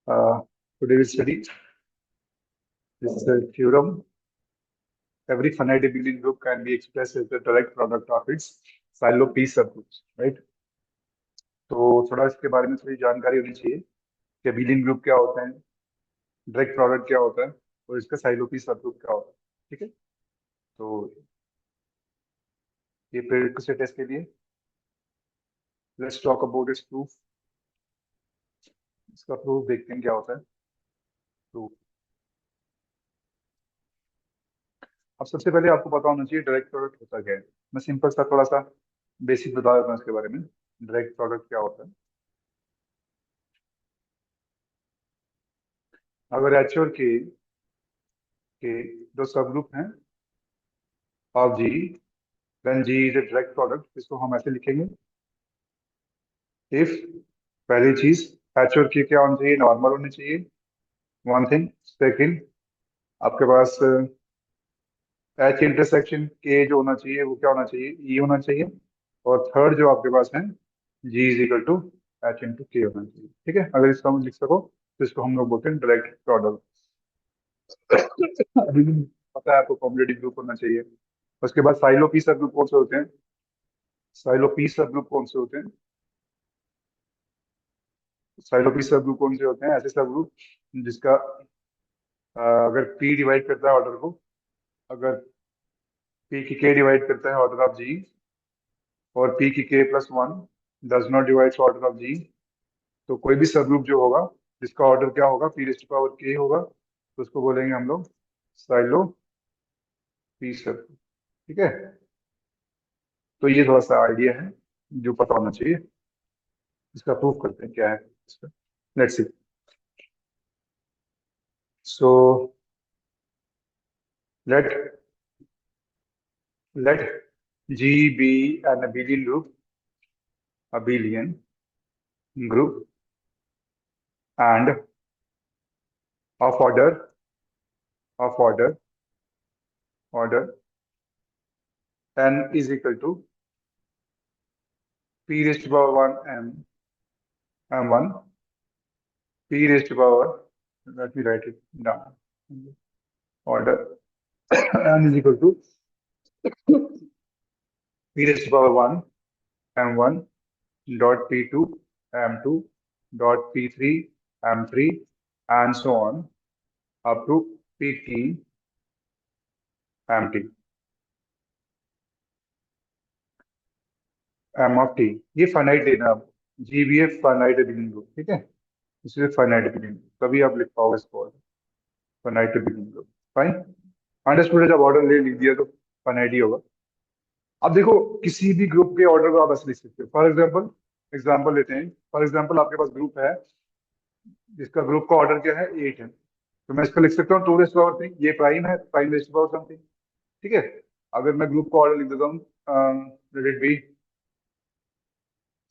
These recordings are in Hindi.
Today we study this theorem. Every finite abelian group can be expressed as the direct product of its silo p subgroups, right? तो थोड़ा इसके बारे में थोड़ी जानकारी होनी चाहिए कि abelian ग्रुप क्या होता है, डायरेक्ट प्रोडक्ट क्या होता है और इसका साइलो p सबग्रुप क्या होता है। ठीक है, तो ये प्रेडिक्ट टेस्ट के लिए let's talk about it's proof. इसका प्रूफ देखते हैं क्या होता है। प्रूफ, अब सबसे पहले आपको पता होना चाहिए डायरेक्ट प्रोडक्ट होता क्या है। मैं सिंपल सा थोड़ा सा बेसिक बता देता हूँ इसके बारे में। डायरेक्ट प्रोडक्ट क्या होता है? अगर एच और के दो सब ग्रुप हैं of G, then G is a direct product. इसको हम ऐसे लिखेंगे, इफ पहली चीज एच और के क्या होना चाहिए, नॉर्मल होने चाहिए, वन थिंग। सेकंड, आपके पास एच इंटरसेक्शन के जो होना चाहिए वो क्या होना चाहिए, ई होना चाहिए। और थर्ड जो आपके पास है, G is equal to H into K होना चाहिए। ठीक है, अगर इसको हम लिख सको तो इसको हम लोग बोलते हैं डायरेक्ट प्रोडक्ट। अभी भी पता है आपको, कॉम्बिनेटिव ग्रुप होना चाहिए। उसके बाद साइलो पी सब ग्रुप कौन से होते हैं? साइलो पी सब ग्रुप कौन से होते हैं? साइलो पी सब ग्रुप कौन से होते हैं? ऐसे सब ग्रुप जिसका अगर पी डिवाइड करता है ऑर्डर को, अगर पी की के डिवाइड करता है ऑर्डर ऑफ जी और पी की K plus one does not divide order of G, तो कोई भी सब ग्रुप जो होगा जिसका ऑर्डर क्या होगा, पी रेस्ट पावर के होगा, तो उसको बोलेंगे हम लोग साइलो पी सब। ठीक है, तो ये थोड़ा सा आइडिया है जो पता होना चाहिए। इसका प्रूफ करते हैं क्या है इसका। Let's see. So let let G be an abelian group and of order n is equal to p raised to power 1 m1 p raised to power, let me write it down, order n is equal to p raised to power 1 m1 dot p2 m2 dot p3 m3 and so on up to pt mt M of T. ये फाइनाइट लेना आप, G be F finite abelian group. ठीक है, इसलिए फाइनाइट एबिलियन तभी आप लिख पाओगे इसको, finite abelian group. Fine, understood. जब ऑर्डर ले लिख दिया तो फाइनाइट ही होगा। अब देखो, किसी भी ग्रुप के ऑर्डर को आप ऐसे लिख सकते हो। फॉर एग्जाम्पल, एग्जाम्पल लेते हैं। फॉर एग्जाम्पल आपके पास ग्रुप है जिसका ग्रुप का ऑर्डर क्या है, 8 है, तो मैं इसको लिख सकता हूँ 2 रेस्ट पावर 3। ये प्राइम है, प्राइम रेस्ट पावर समथिंग। ठीक है, अगर मैं ग्रुप का ऑर्डर लिख देता हूँ, लेट इट बी,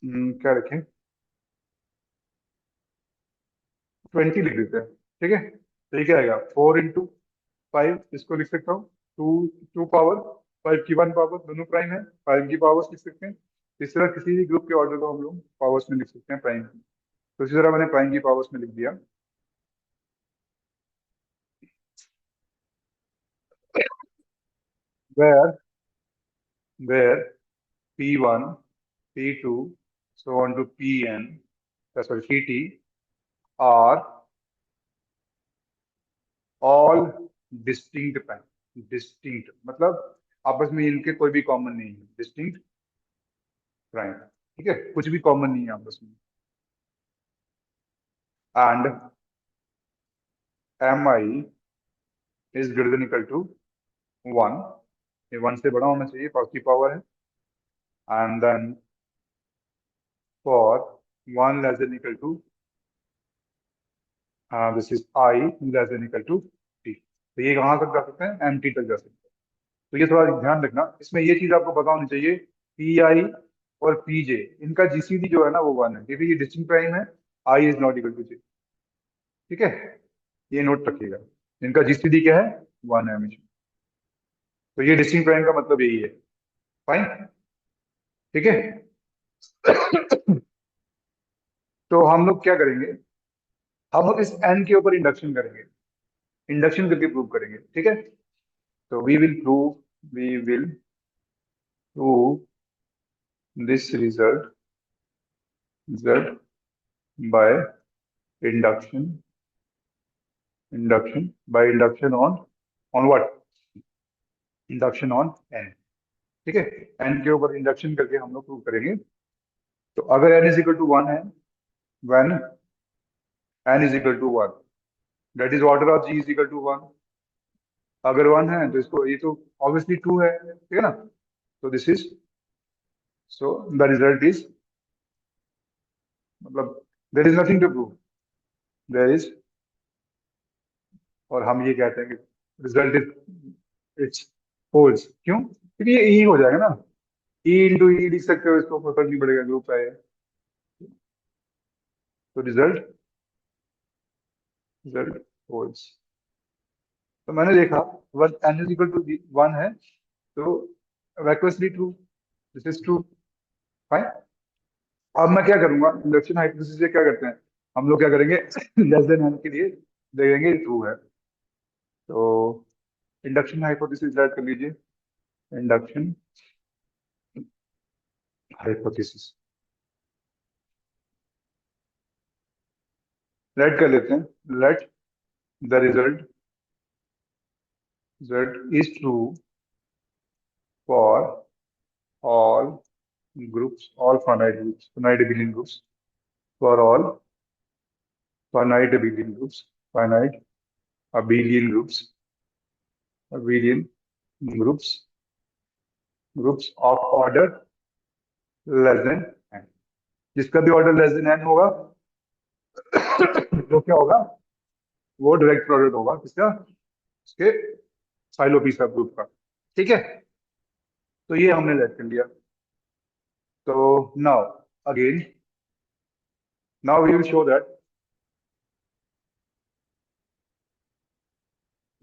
क्या लिखें, 20 लिख देते हैं। ठीक है, तो ये क्या आएगा, 4 इंटू 5, इसको लिख सकता हूँ 2, 2 पावर 5 की 1 पावर, दोनों प्राइम है, 5 की पावर्स लिख सकते हैं। इस तरह किसी भी ग्रुप के ऑर्डर को हम लोग पावर्स में लिख सकते हैं, प्राइम की। तो इसी तरह मैंने प्राइम की पावर्स में लिख दिया। Where where P1 P2 so on to Pn, sorry Pt are all distinct prime. Distinct मतलब आपस में इनके कोई भी कॉमन नहीं है, डिस्टिंक्ट प्राइम। ठीक है, कुछ भी कॉमन नहीं है आपस में। And M I is greater than equal to 1, ये 1 से बड़ा होना चाहिए, पॉजिटिव पावर है। And then for 1 less than equal to this is I less than equal to T. तो ये कहाँ तक जा सकते हैं, एम टी तक जा सकते हैं। तो ये थोड़ा ध्यान रखना, इसमें ये चीज आपको पता होनी चाहिए, पी आई और पी जे, इनका जीसीडी जो है ना वो 1 है, क्योंकि ये डिस्टिंक्ट प्राइम है। I is not equal to जे। ठीक है, ये नोट रखिएगा, इनका जीसीडी क्या है, 1 है हमेशा। तो ये डिस्टिंक्ट प्राइम का मतलब यही है। फाइन, ठीक है। तो हम लोग क्या करेंगे, हम इस एन के ऊपर इंडक्शन करेंगे, इंडक्शन करके प्रूव करेंगे, ठीक है। तो we will prove this result by induction, induction on what, induction on N, ठीक है। एन के ऊपर इंडक्शन करके हम लोग प्रूव करेंगे। तो अगर N is equal to one है, when N is equal to one, that is order of G is equal to one. अगर वन है तो इसको, ये तो ऑब्वियसली टू है, ठीक है ना। तो this is, so the result is, मतलब there is nothing to prove, there is, और हम ये कहते हैं कि रिजल्ट इज इट्स होल्स। क्यों? क्योंकि ये ई हो जाएगा ना, ई इंटू ई लिख सकते हो इसको, कोई फर्क नहीं पड़ेगा, ग्रुप है ये। तो रिजल्ट रिजल्ट होल्स। तो मैंने देखा when N is equal to one है, तो vacuously true, this is true, fine. अब मैं क्या करूंगा, इंडक्शन हाइपोथेसिस से क्या करते हैं हम लोग, क्या करेंगे लेस देन एन के लिए देखेंगे ट्रू है। तो इंडक्शन हाइपोथेसिस ऐड कर लीजिए, इंडक्शन हाइपोथेसिस ऐड कर लेते हैं। Let the result is true for all groups, all finite groups, finite एबिलियन groups, for all finite एबिलियन groups, finite abelian groups, abelian groups, groups of order less than n। जिसका भी ऑर्डर लेस देन एन होगा तो क्या होगा, वो डायरेक्ट प्रोडक्ट होगा किसका, उसके साइलोपी सब ग्रुप का, ठीक है। तो ये हमने लेट कर लिया। तो now again, now we will show that,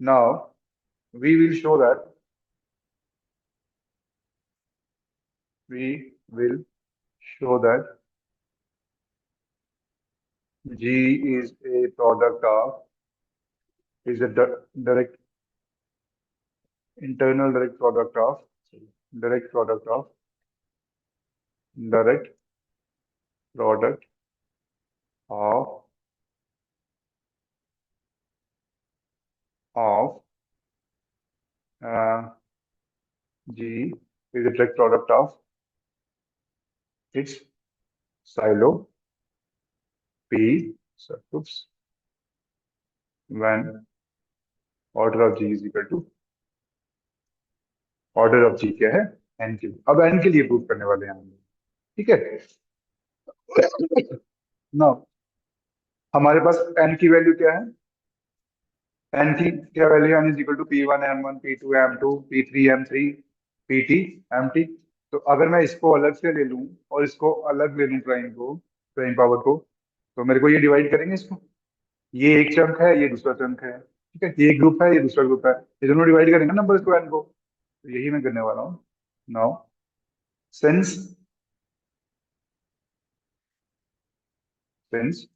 now we will show that, we will show that G is a product of, is a direct, internal direct product of, direct product of, direct product of of G is a direct product of its silo P subgroups when order of G is equal to, order of G क्या है, n के लिए। अब n के लिए प्रूव करने वाले हैं हम, ठीक है। ना हमारे पास n की वैल्यू क्या है, n की क्या value, n is equal to P1 M1 P2 M2 P3 M3 PT MT। तो अगर मैं इसको अलग से ले लूं और इसको अलग ले लूं, प्राइम को, प्राइम पावर को, तो मेरे को ये डिवाइड करेंगे इसको, ये एक चंक है, ये दूसरा चंक है, ठीक है। ये एक ग्रुप है, ये दूसरा ग्रुप है, ये दोनों डिवाइड करेंगे नंबर को, एन को। तो यही मैं करने वाला हूँ नाउ। सिंस सिंस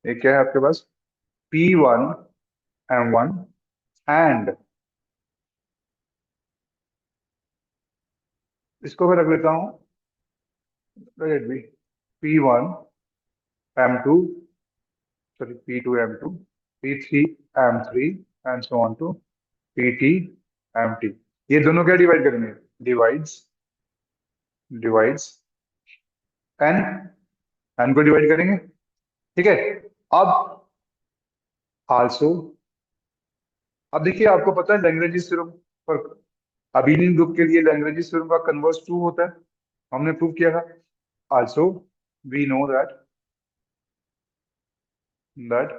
एक क्या है आपके पास, P1 M1 एंड, इसको मैं रख लेता हूँ, let it be P1 M2, sorry P2 M2, P3 M3 and so on to PT MT। ये दोनों क्या डिवाइड करेंगे, डिवाइड्स, डिवाइड्स एन, एन को डिवाइड करेंगे, ठीक है। अब आल्सो, अब देखिए आपको पता है लैग्रेंज थ्योरम पर, अबेलियन ग्रुप के लिए लैग्रेंज थ्योरम का कन्वर्स ट्रू होता है, हमने प्रूव किया था। Also we know that that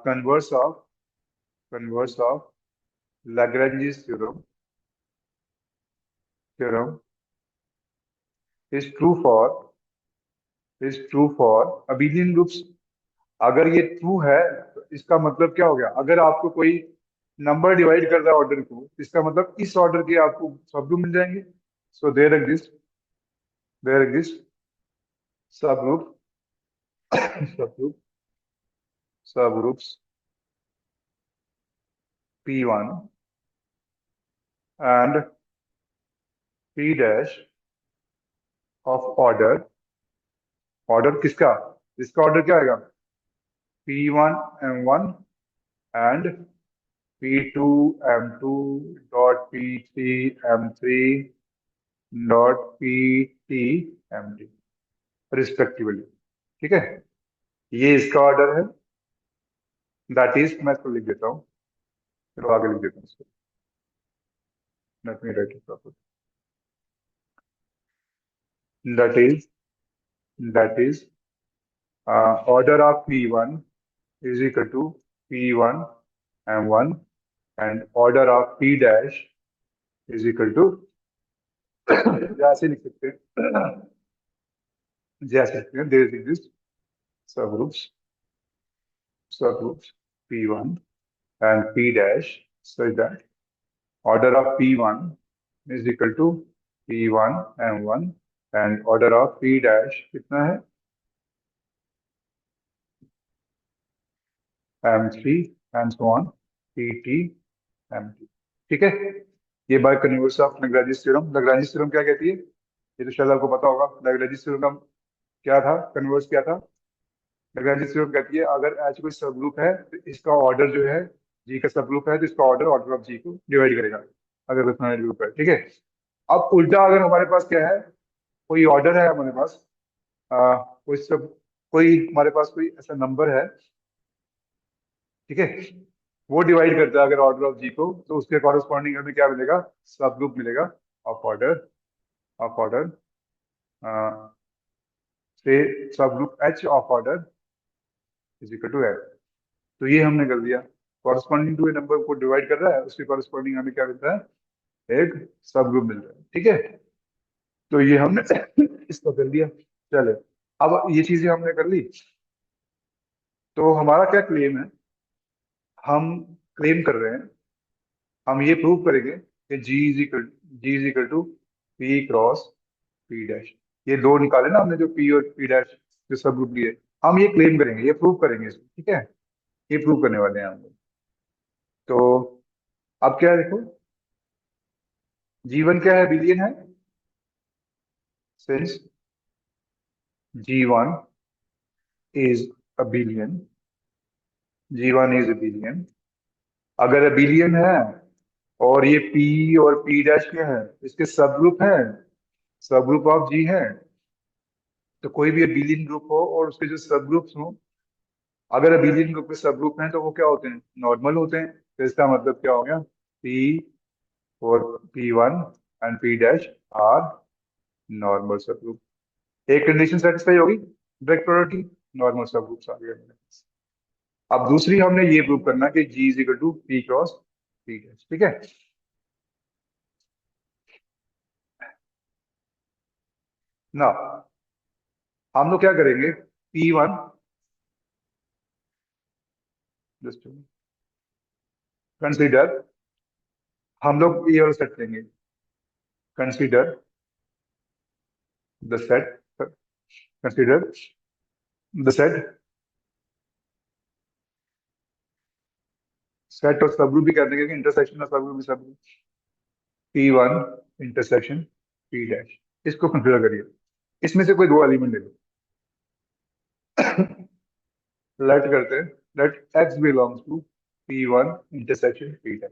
converse of Lagrange theorem is true for abelian groups. अगर ये ट्रू है तो इसका मतलब क्या हो गया, अगर आपको कोई नंबर डिवाइड कर रहा है ऑर्डर को, इसका मतलब इस ऑर्डर के आपको सब ग्रुप मिल जाएंगे। So there exist sub group subgroup subgroups P1 and P dash of order किसका, इसका ऑर्डर क्या आएगा, P1 M1 and P2 M2 dot P3 M3 dot PT MT respectively. ठीक है, ये इसका ऑर्डर है, दैट इज, मैं इसको लिख देता हूँ, फिर आगे लिख देता हूँ इसको, let me right it proper, that is order of P1 is equal to P1 M1 and order of P dash is equal to जैसे लिख सकते हैं, जैसे लिखते हैं, there exist subgroups P1 and P dash such that order of P1 is equal to P1 M1 and order of P dash कितना है M3 and so on PT MT। ठीक है, ये by converse of Lagrange theorem. Lagrange theorem क्या कहती है, ये तो शायद आपको पता होगा। लैग्रेंज थ्योरम क्या था, कन्वर्स क्या था। लैग्रेंज थ्योरम कहती है अगर एच कोई सब ग्रुप है तो इसका ऑर्डर जो है, जी का सब ग्रुप है तो इसका ऑर्डर ऑर्डर ऑफ जी को डिवाइड करेगा, अगर कोई फाइनाइट ग्रुप है। ठीक है, अब उल्टा अगर हमारे पास क्या है, कोई ऑर्डर है हमारे पास, कोई हमारे पास कोई ऐसा नंबर है, ठीक है, वो डिवाइड करता है अगर ऑर्डर ऑफ जी को, तो उसके कॉरेस्पॉन्डिंग हमें क्या मिलेगा, सब ग्रुप मिलेगा ऑफ ऑर्डर से subgroup H of order is equal to H. तो ये हमने कर दिया, कॉरेस्पॉन्डिंग टू ए नंबर को डिवाइड कर रहा है, उसके कॉरेस्पॉन्डिंग हमें क्या मिलता है, एक सब ग्रुप मिल रहा है। ठीक है, तो ये हमने इसको कर दिया। चले, अब ये चीजें हमने कर ली, तो हमारा क्या क्लेम है, हम क्लेम कर रहे हैं, हम ये प्रूव करेंगे कि G is equal to P cross P dash. ये दो निकाले ना हमने, जो पी और पी डैश जो सब ग्रुप लिए, हम ये क्लेम करेंगे, ये प्रूव करेंगे इसको। ठीक है, ये प्रूव करने वाले हैं हम लोग। तो अब क्या है देखो, जीवन क्या है, बिलियन है, since G1 is a billion, G1 is a billion, अगर बिलियन है और ये P और P डैश क्या है, इसके सब ग्रुप है, सब ग्रुप ऑफ G है, तो कोई भी बिलियन ग्रुप हो और उसके जो सब ग्रुप्स हो, अगर अबेलियन ग्रुप के सब ग्रुप हैं तो वो क्या होते हैं, नॉर्मल होते हैं। तो इसका मतलब क्या हो गया, पी और P1 and P dash are normal subgroup. एक कंडीशन सेटिस्फाई होगी, डायरेक्ट प्रोडक्ट की, नॉर्मल सब ग्रुप्स आ गए मेरे पास। अब दूसरी हमने ये प्रूव करना कि G is equal to P cross P dash. ठीक है, ना हम लोग क्या करेंगे, P1 जस्ट कंसीडर, हम लोग ये वाला सेट लेंगे, consider the set, consider the set, set और सबग्रुप भी कर देंगे कि इंटरसेक्शन और सबग्रुप भी subgroup P1 intersection P dash, इसको कंसीडर करिए। इसमें से कोई दो एलिमेंट ले लो, लेट करते हैं, let x belongs to P1 intersection P dash.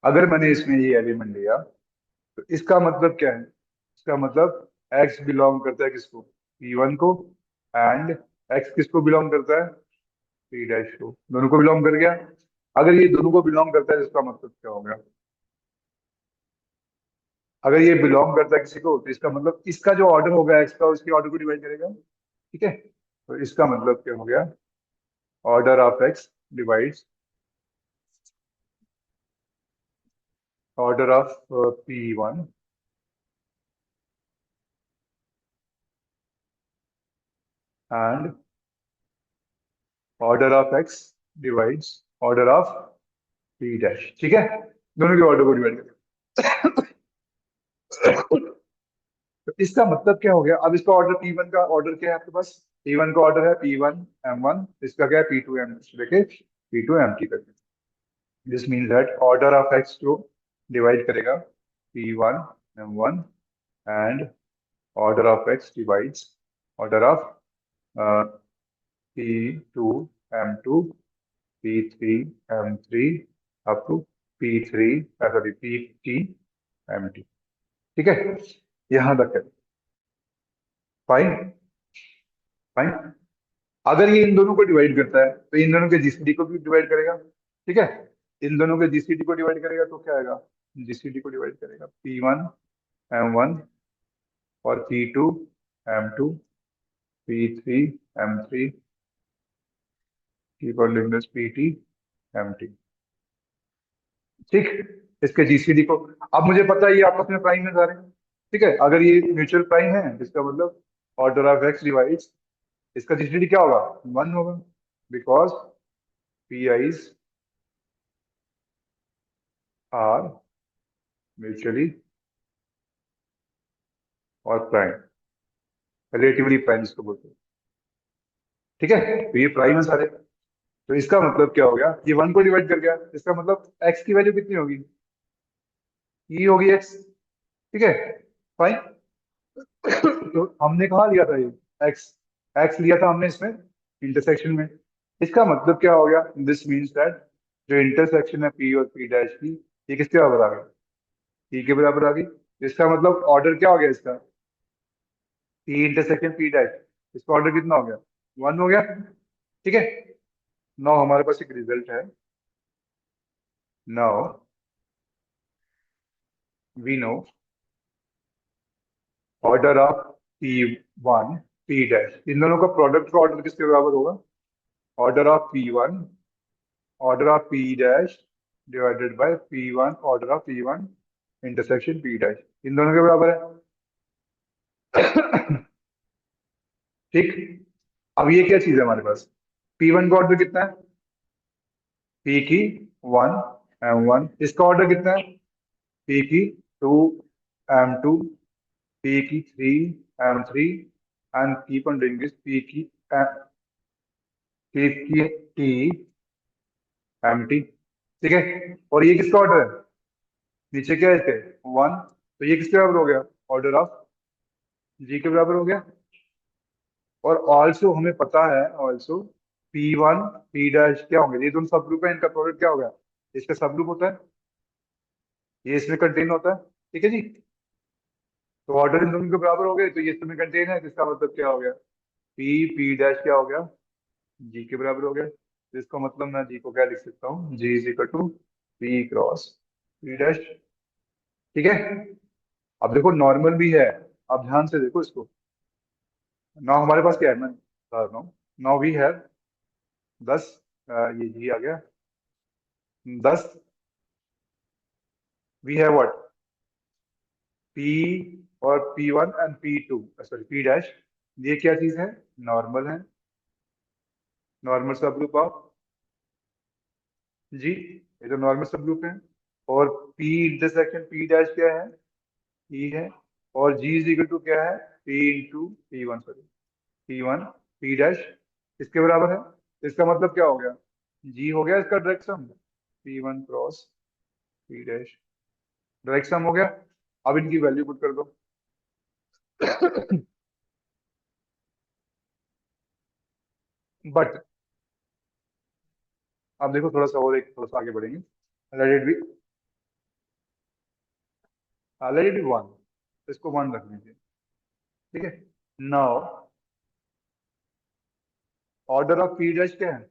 अगर मैंने इसमें ये एलिमेंट लिया तो इसका मतलब क्या है, इसका मतलब x बिलोंग करता है किसको, P1 को, एंड x किसको बिलोंग करता है, P डैश को, दोनों को बिलोंग कर गया। अगर ये दोनों को बिलोंग करता है, इसका मतलब क्या हो गया, अगर ये बिलोंग करता है किसी को, तो इसका मतलब इसका जो ऑर्डर होगा एक्स का, उसके ऑर्डर को डिवाइड करेगा। ठीक है, तो इसका मतलब क्या हो गया, order of X divides order of P1 and order of X divides order of P dash. ठीक है, दोनों के ऑर्डर को डिवाइड करेगा। तो इसका मतलब क्या हो गया, अब इसका ऑर्डर P1 का ऑर्डर क्या है आपके पास, P1 का ऑर्डर है P1 M1, इसका क्या है P2 M2 लेके P2 M3 करके। This means that order of x जो डिवाइड करेगा P1 M1 and order of x divides order of P2 M2 P3 M3 up to P3 sorry PT MT। ठीक है, यहां तक है। Fine fine. अगर ये इन दोनों को डिवाइड करता है तो इन दोनों के जीसीडी को भी डिवाइड करेगा। ठीक है, इन दोनों के जीसीडी को डिवाइड करेगा तो क्या आएगा, जीसीडी को डिवाइड करेगा P1 M1 और P2 M2 P3 M3 keep on doing this PT MT। ठीक, इसके जीसीडी को, अब मुझे पता है ये आपस में प्राइम है सारे। ठीक है, अगर ये म्यूचुअल प्राइम है इसका मतलब ऑर्डर ऑफ एक्स डिवाइड्स इसका जीसीडी क्या होगा, 1 होगा, because P I's are mutually और प्राइम, रिलेटिवली प्राइम इसको बोलते हैं। ठीक है, तो ये प्राइम है सारे, तो इसका मतलब क्या हो गया, ये 1 को डिवाइड कर गया, इसका मतलब एक्स की वैल्यू कितनी होगी, ई होगी एक्स। ठीक है, फाइन। तो हमने कहा लिया था ये एक्स, एक्स लिया था हमने इसमें इंटरसेक्शन में। इसका मतलब क्या हो गया, दिस मीन्स दैट जो इंटरसेक्शन है पी और पी डैश की, ये किसके बराबर आ गई, पी के बराबर आ गई। इसका मतलब ऑर्डर क्या हो गया इसका, पी इंटरसेक्शन पी डैश, इसका ऑर्डर कितना हो गया, 1 हो गया। ठीक है, नाउ हमारे पास एक रिजल्ट है। Now we know order of P1 P dash, इन दोनों का प्रोडक्ट का ऑर्डर किसके बराबर होगा, order of P1 order of P dash divided by P1 order of P1 intersection P dash, इन दोनों के बराबर है। ठीक, अब ये क्या चीज है हमारे पास, P1 का ऑर्डर कितना है, P की 1 M1, इसका ऑर्डर कितना है, P की 2 M2 P की 3 M3 and keep on doing this P की T MT। ठीक है, और ये किसका ऑर्डर है, नीचे क्या है इसके 1, तो ये किसके बराबर हो गया, ऑर्डर ऑफ जी के बराबर हो गया। और ऑल्सो हमें पता है, ऑल्सो P1 P डैश क्या होंगे, ये दोनों सब ग्रुप है, इनका प्रोडक्ट क्या होगा, इसका सब ग्रुप होता है, ये इसमें कंटेन होता है। ठीक है जी, तो ऑर्डर इन दोनों के बराबर हो गए, तो ये इसमें कंटेन है, तो इसका मतलब क्या हो गया, P डैश क्या हो गया, जी के बराबर हो गया। तो इसका मतलब मैं जी को क्या लिख सकता हूँ, G is equal to P cross P dash. ठीक है, अब देखो नॉर्मल भी है, अब ध्यान से देखो इसको। नाउ हमारे पास क्या है, मैं बता रहा हूँ, नाउ वी हैव 10, ये जी आ गया 10, वी हैव व्हाट, पी और P1 and P2 sorry P dash, ये क्या चीज है, नॉर्मल है, नॉर्मल सब ग्रुप ऑफ जी, ये तो नॉर्मल सब ग्रुप है। और P इंटरसेक्शन P डैश क्या है, E है, और G इज इक्वल टू क्या है, P into P1 sorry P1 P dash इसके बराबर है। तो इसका मतलब क्या हो गया, G हो गया इसका direct sum, P1 cross P dash, direct sum हो गया। अब इनकी वैल्यू पुट कर दो। बट अब देखो थोड़ा सा और, एक थोड़ा सा आगे बढ़ेंगे, let it be, let it be 1, इसको 1 रख लीजिए। ठीक है, now order of P dash क्या है,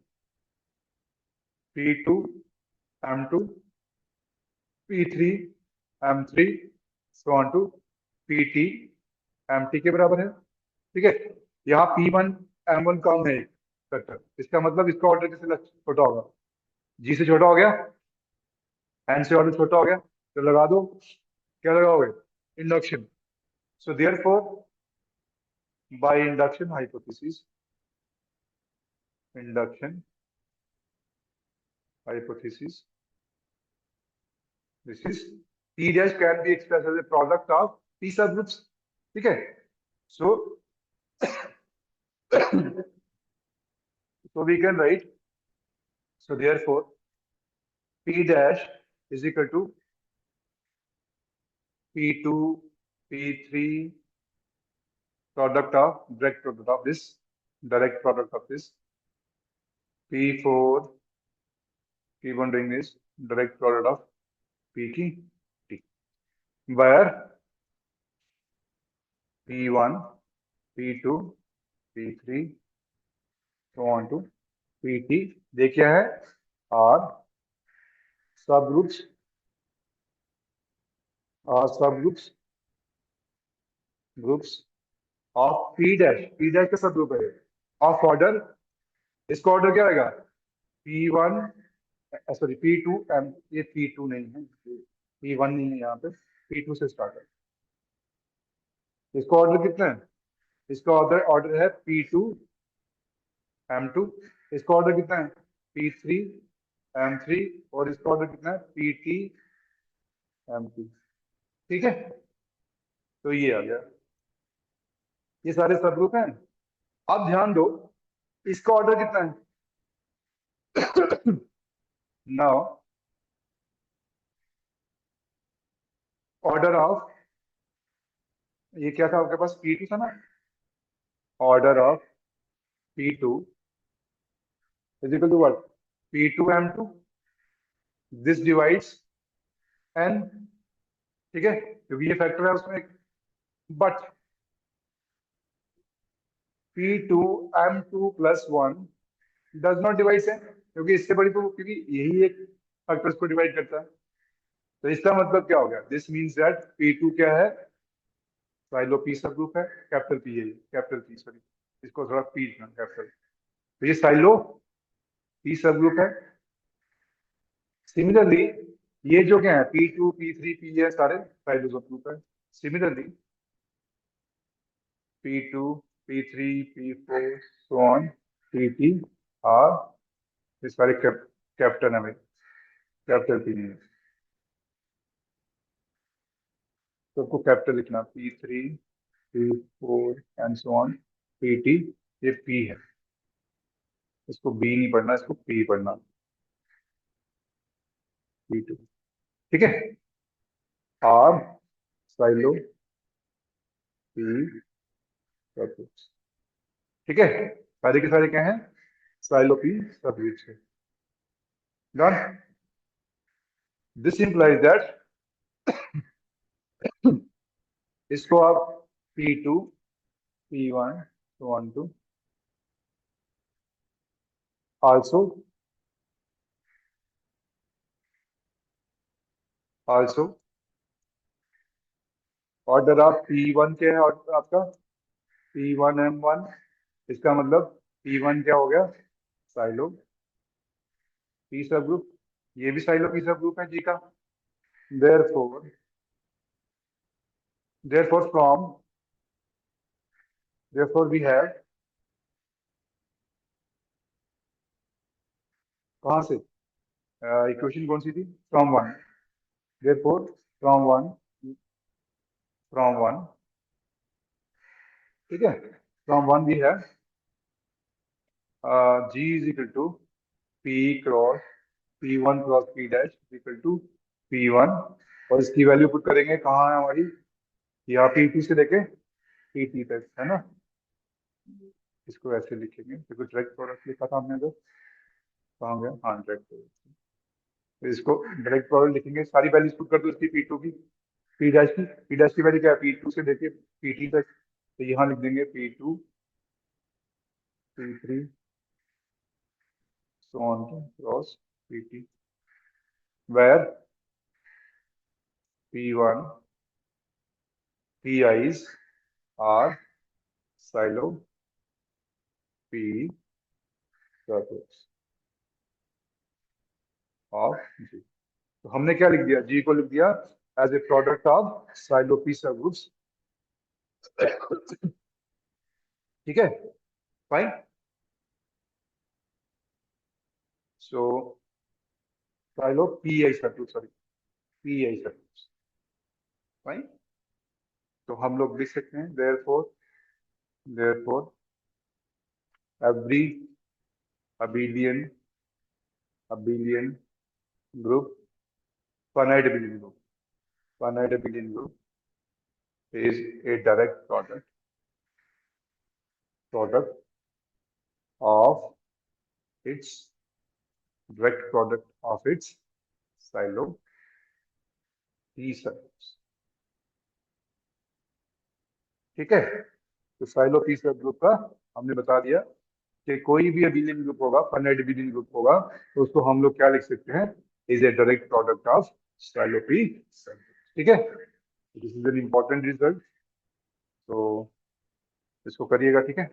P2 M2 P3 M3 so on to PT MT के बराबर है। ठीक है, यहाँ P1 M1 कम है एक फैक्टर, इसका मतलब इसका ऑर्डर किससे छोटा होगा, G से छोटा हो गया, N से ऑर्डर छोटा हो गया, तो लगा दो, क्या लगाओगे, induction. So therefore by induction hypothesis, induction hypothesis, this is P dash can be expressed as a product of P subgroups। ठीक है, सो So we can write, so therefore P dash is equal to P2, P3, product of, direct product of this, direct product of this, P4, keep on doing this, direct product of P की T, where P1, P2, P3, so on to PT, ये क्या है, R subgroups, R subgroups, groups of P dash, P dash का सब ग्रुप है, ऑफ ऑर्डर, इसका ऑर्डर क्या आएगा, P1, सॉरी P2, ये P2 नहीं है, P1 नहीं है यहाँ पे, P2 से स्टार्ट है, इसका ऑर्डर कितना है, इसका ऑर्डर ऑर्डर है P2 M2, इसका ऑर्डर कितना है P3 M3, और इसका ऑर्डर कितना है PT M2, ठीक है, तो ये आ गया, ये सारे सब ग्रुप हैं। अब ध्यान दो, इसका ऑर्डर कितना है, नाउ ऑर्डर ऑफ, ये क्या था आपके पास, P2 था ना, order of P2 is equal to what, P2 M2, this divides N, ठीक है, क्योंकि ये फैक्टर है उसमें, but P2 M2 plus 1 does not divide N, क्योंकि इससे बड़ी तो, क्योंकि यही एक फैक्टर्स को डिवाइड करता है, तो इसका मतलब क्या हो गया, दिस मीन्स दैट P2 क्या है, साइलो P सब ग्रुप है, कैपिटल P है, कैपिटल P, सॉरी इसको थोड़ा P कैपिटल, तो ये साइलो P सब ग्रुप है। सिमिलरली ये जो क्या है P2 P3 P है, सारे साइलो सब ग्रुप है। Similarly P2 P3 P4 so on PT are, ये सारे कैपिटल है, कैपिटल P है, सबको कैपिटल लिखना, P3 P4 and so on PT, ये P है, इसको B नहीं पढ़ना, इसको P पढ़ना, P2, ठीक है, R silo P subgroups, ठीक है, सारे के सारे क्या हैं, साइलो P सब ग्रुप्स है, डन, दिस इंप्लाइज दैट, इसको आप P2 P1 so on to also order of P1 क्या है, ऑर्डर आपका P1 M1, इसका मतलब P1 क्या हो गया, साइलो P सब ग्रुप, ये भी साइलो P सब ग्रुप है जी का, therefore therefore from therefore we have, कहाँ से, इक्वेशन कौन सी थी, from one, therefore from one, ठीक है, from one we have G is equal to P cross P1 cross P dash equal to P1, और इसकी वैल्यू पुट करेंगे कहाँ है हमारी, यहाँ P2 से लेके PT तक है ना, इसको ऐसे लिखेंगे, देखो डायरेक्ट प्रोडक्ट लिखा था हमने, तो कहाँ गया, हाँ डायरेक्ट प्रोडक्ट, तो इसको डायरेक्ट प्रोडक्ट लिखेंगे, सारी वैल्यूज पुट कर दो इसकी P2 की, P डैश की वैल्यू क्या है, P2 से लेके PT तक, तो यहाँ लिख देंगे P2 P3 so on to cross PT, where P1 PIs are silo P surface of G, तो हमने क्या लिख दिया, G को लिख दिया as a product of Sylow P subgroups, ठीक है, fine, so Sylow PI subgroup, sorry PI subgroups, fine, तो हम लोग लिख सकते हैं therefore every abelian group, finite abelian group is a direct product of its silo p subgroups. ठीक है, तो साइलो पी सब ग्रुप का हमने बता दिया कि कोई भी अबिलियन ग्रुप होगा, फाइनाइट अबिलियन ग्रुप होगा, तो उसको हम लोग क्या लिख सकते हैं, is a direct product of silo P सब। ठीक है, this is an important result, तो इसको करिएगा। ठीक है।